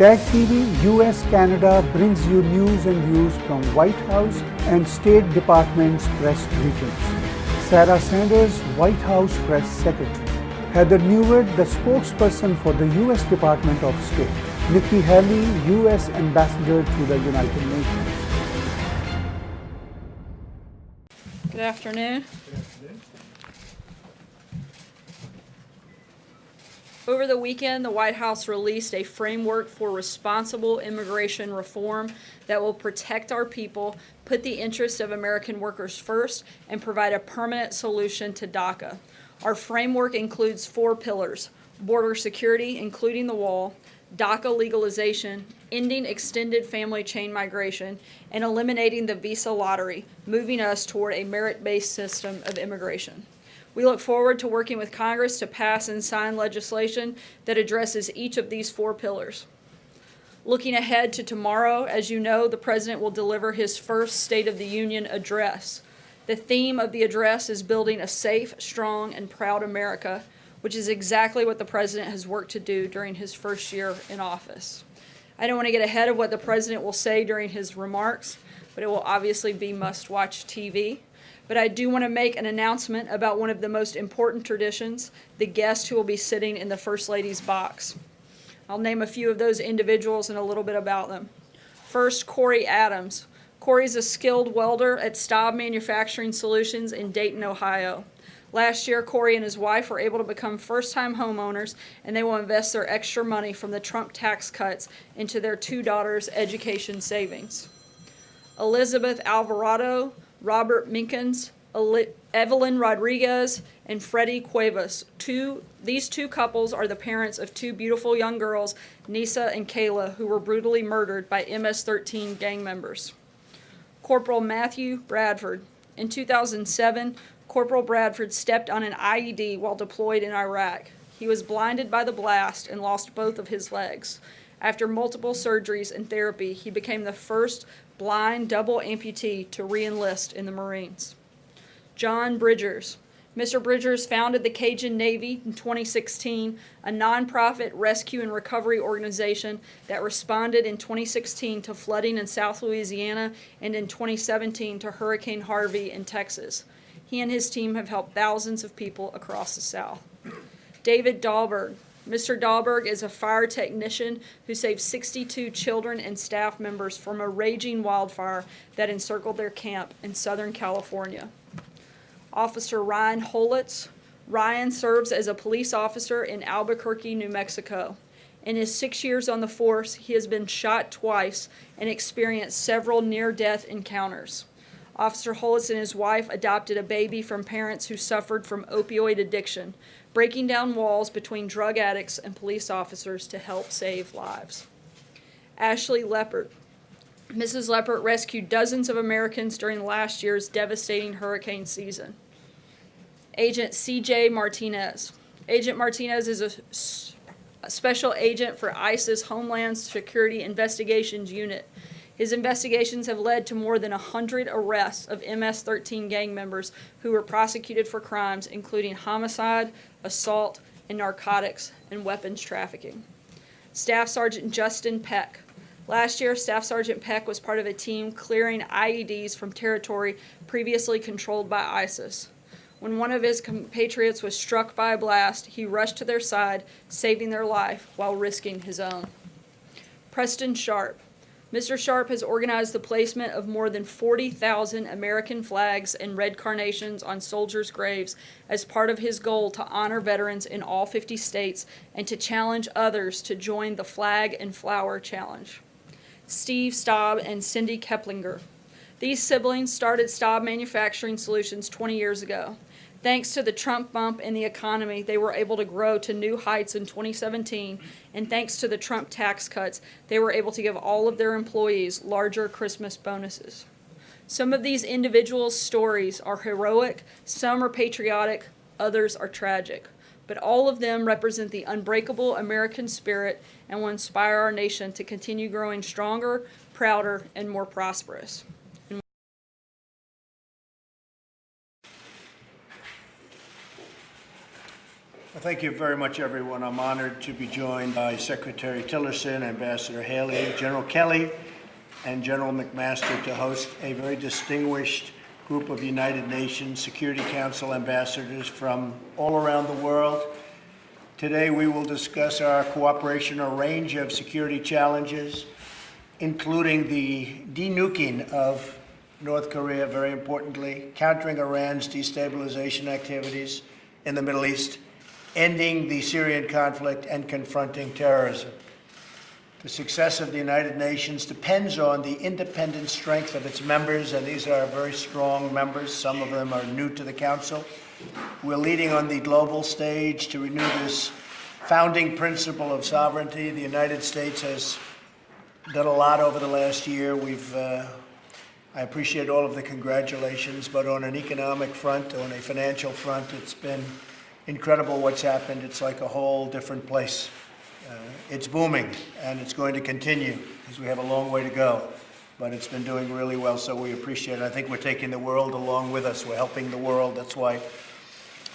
Tag TV US Canada brings you news and views from White House and State Department's press briefings. Sarah Sanders, White House Press Secretary. Heather Nauert, the spokesperson for the US Department of State. Nikki Haley, US Ambassador to the United Nations. Good afternoon. Over the weekend, the White House released a framework for responsible immigration reform that will protect our people, put the interests of American workers first, and provide a permanent solution to DACA. Our framework includes 4 pillars: border security, including the wall, DACA legalization, ending extended family chain migration, and eliminating the visa lottery, moving us toward a merit-based system of immigration. We look forward to working with Congress to pass and sign legislation that addresses each of these 4 pillars. Looking ahead to tomorrow, as you know, the President will deliver his first State of the Union address. The theme of the address is building a safe, strong, and proud America, which is exactly what the President has worked to do during his first year in office. I don't want to get ahead of what the President will say during his remarks, but it will obviously be must-watch TV. But I do want to make an announcement about one of the most important traditions, the guest who will be sitting in the First Lady's box. I'll name a few of those individuals and a little bit about them. First, Corey Adams. Corey's a skilled welder at Staub Manufacturing Solutions in Dayton, Ohio. Last year, Corey and his wife were able to become first-time homeowners, and they will invest their extra money from the Trump tax cuts into their 2 daughters' education savings. Elizabeth Alvarado, Robert Minkins, Evelyn Rodriguez, and Freddie Cuevas. These two couples are the parents of 2 beautiful young girls, Nisa and Kayla, who were brutally murdered by MS-13 gang members. Corporal Matthew Bradford. In 2007, Corporal Bradford stepped on an IED while deployed in Iraq. He was blinded by the blast and lost both of his legs. After multiple surgeries and therapy, he became the first blind double amputee to re-enlist in the Marines. John Bridgers. Mr. Bridgers founded the Cajun Navy in 2016, a nonprofit rescue and recovery organization that responded in 2016 to flooding in South Louisiana and in 2017 to Hurricane Harvey in Texas. He and his team have helped thousands of people across the South. David Dahlberg. Mr. Dahlberg is a fire technician who saved 62 children and staff members from a raging wildfire that encircled their camp in Southern California. Officer Ryan Holitz. Ryan serves as a police officer in Albuquerque, New Mexico. In his 6 years on the force, he has been shot twice and experienced several near-death encounters. Officer Holitz and his wife adopted a baby from parents who suffered from opioid addiction, breaking down walls between drug addicts and police officers to help save lives. Ashley Leppert. Mrs. Leppert rescued dozens of Americans during last year's devastating hurricane season. Agent C.J. Martinez. Agent Martinez is a special agent for ICE's Homeland Security Investigations Unit. His investigations have led to more than 100 arrests of MS-13 gang members who were prosecuted for crimes including homicide, assault, and narcotics and weapons trafficking. Staff Sergeant Justin Peck. Last year, Staff Sergeant Peck was part of a team clearing IEDs from territory previously controlled by ISIS. When one of his compatriots was struck by a blast, he rushed to their side, saving their life while risking his own. Preston Sharp. Mr. Sharp has organized the placement of more than 40,000 American flags and red carnations on soldiers' graves as part of his goal to honor veterans in all 50 states and to challenge others to join the Flag and Flower Challenge. Steve Staub and Cindy Keplinger. These siblings started Staub Manufacturing Solutions 20 years ago. Thanks to the Trump bump in the economy, they were able to grow to new heights in 2017, and thanks to the Trump tax cuts, they were able to give all of their employees larger Christmas bonuses. Some of these individuals' stories are heroic, some are patriotic, others are tragic, but all of them represent the unbreakable American spirit and will inspire our nation to continue growing stronger, prouder, and more prosperous. Well, thank you very much, everyone. I'm honored to be joined by Secretary Tillerson, Ambassador Haley, General Kelly, and General McMaster to host a very distinguished group of United Nations Security Council ambassadors from all around the world. Today, we will discuss our cooperation on a range of security challenges, including the denuking of North Korea, very importantly, countering Iran's destabilization activities in the Middle East, ending the Syrian conflict, and confronting terrorism. The success of the United Nations depends on the independent strength of its members, and these are very strong members. Some of them are new to the Council. We're leading on the global stage to renew this founding principle of sovereignty. The United States has done a lot over the last year. I appreciate all of the congratulations, but on an economic front, on a financial front, it's been incredible what's happened. It's like a whole different place. It's booming, and it's going to continue because we have a long way to go, but it's been doing really well, so we appreciate it. I think we're taking the world along with us. We're helping the world. That's why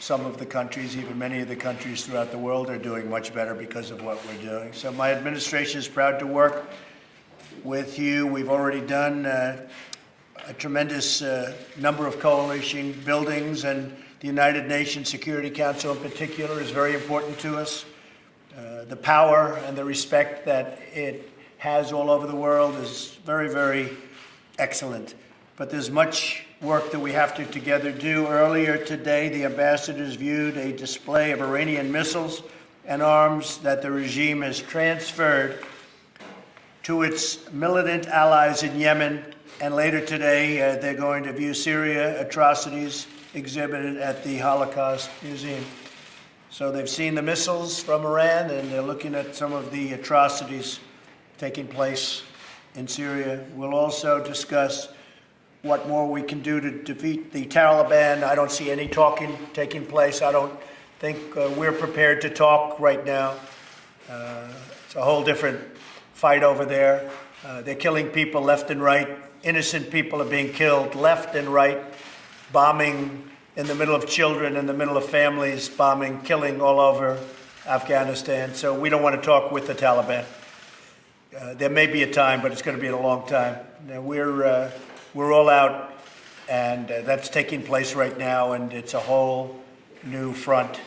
some of the countries, even many of the countries throughout the world, are doing much better because of what we're doing. So my administration is proud to work with you. We've already done a tremendous number of coalition buildings, and the United Nations Security Council in particular is very important to us. The power and the respect that it has all over the world is very, very excellent. But there's much work that we have to together do. Earlier today, the ambassadors viewed a display of Iranian missiles and arms that the regime has transferred to its militant allies in Yemen. And later today, they're going to view Syria atrocities exhibited at the Holocaust Museum. So they've seen the missiles from Iran, and they're looking at some of the atrocities taking place in Syria. We'll also discuss what more we can do to defeat the Taliban. I don't see any talking taking place. I don't think we're prepared to talk right now. It's a whole different fight over there. They're killing people left and right. Innocent people are being killed left and right, bombing in the middle of children, in the middle of families, bombing, killing all over Afghanistan. So we don't want to talk with the Taliban. There may be a time, but it's going to be a long time. Now, we're all out, and that's taking place right now, and it's a whole new front,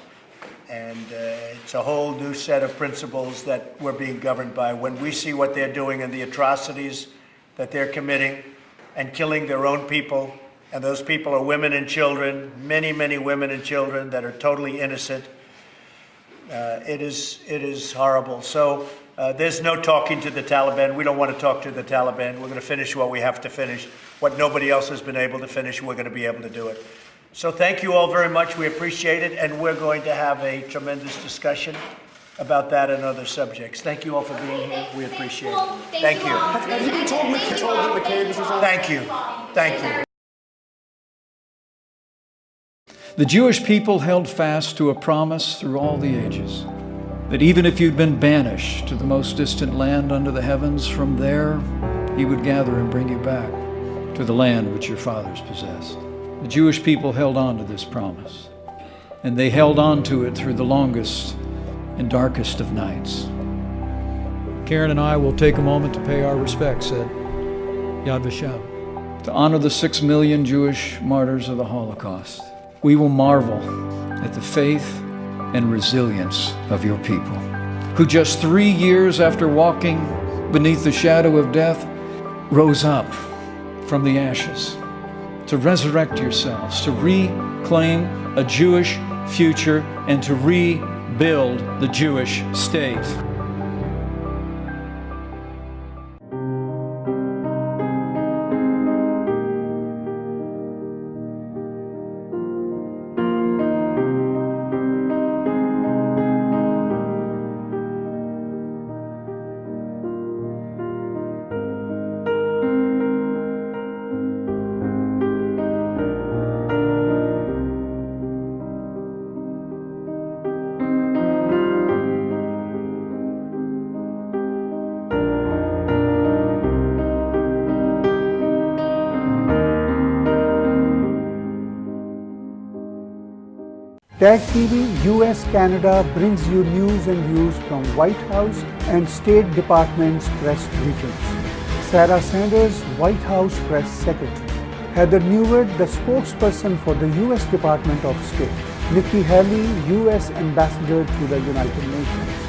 and it's a whole new set of principles that we're being governed by. When we see what they're doing and the atrocities that they're committing and killing their own people, and those people are women and children, many, many women and children that are totally innocent. It is horrible. So there's no talking to the Taliban. We don't want to talk to the Taliban. We're going to finish what we have to finish. What nobody else has been able to finish, we're going to be able to do it. So thank you all very much. We appreciate it, and we're going to have a tremendous discussion about that and other subjects. Thank you all for being here. We appreciate it. Thank you. Have you been told that McCabe was resigning? Thank you. Thank you. The Jewish people held fast to a promise through all the ages, that even if you'd been banished to the most distant land under the heavens, from there he would gather and bring you back to the land which your fathers possessed. The Jewish people held on to this promise, and they held on to it through the longest and darkest of nights. Karen and I will take a moment to pay our respects at Yad Vashem, to honor the 6 million Jewish martyrs of the Holocaust. We will marvel at the faith and resilience of your people, who just 3 years after walking beneath the shadow of death, rose up from the ashes to resurrect yourselves, to reclaim a Jewish future, and to rebuild the Jewish state. Tag TV US Canada brings you news and views from White House and State Department's press briefings. Sarah Sanders, White House Press Secretary. Heather Nauert, the spokesperson for the US Department of State. Nikki Haley, US Ambassador to the United Nations.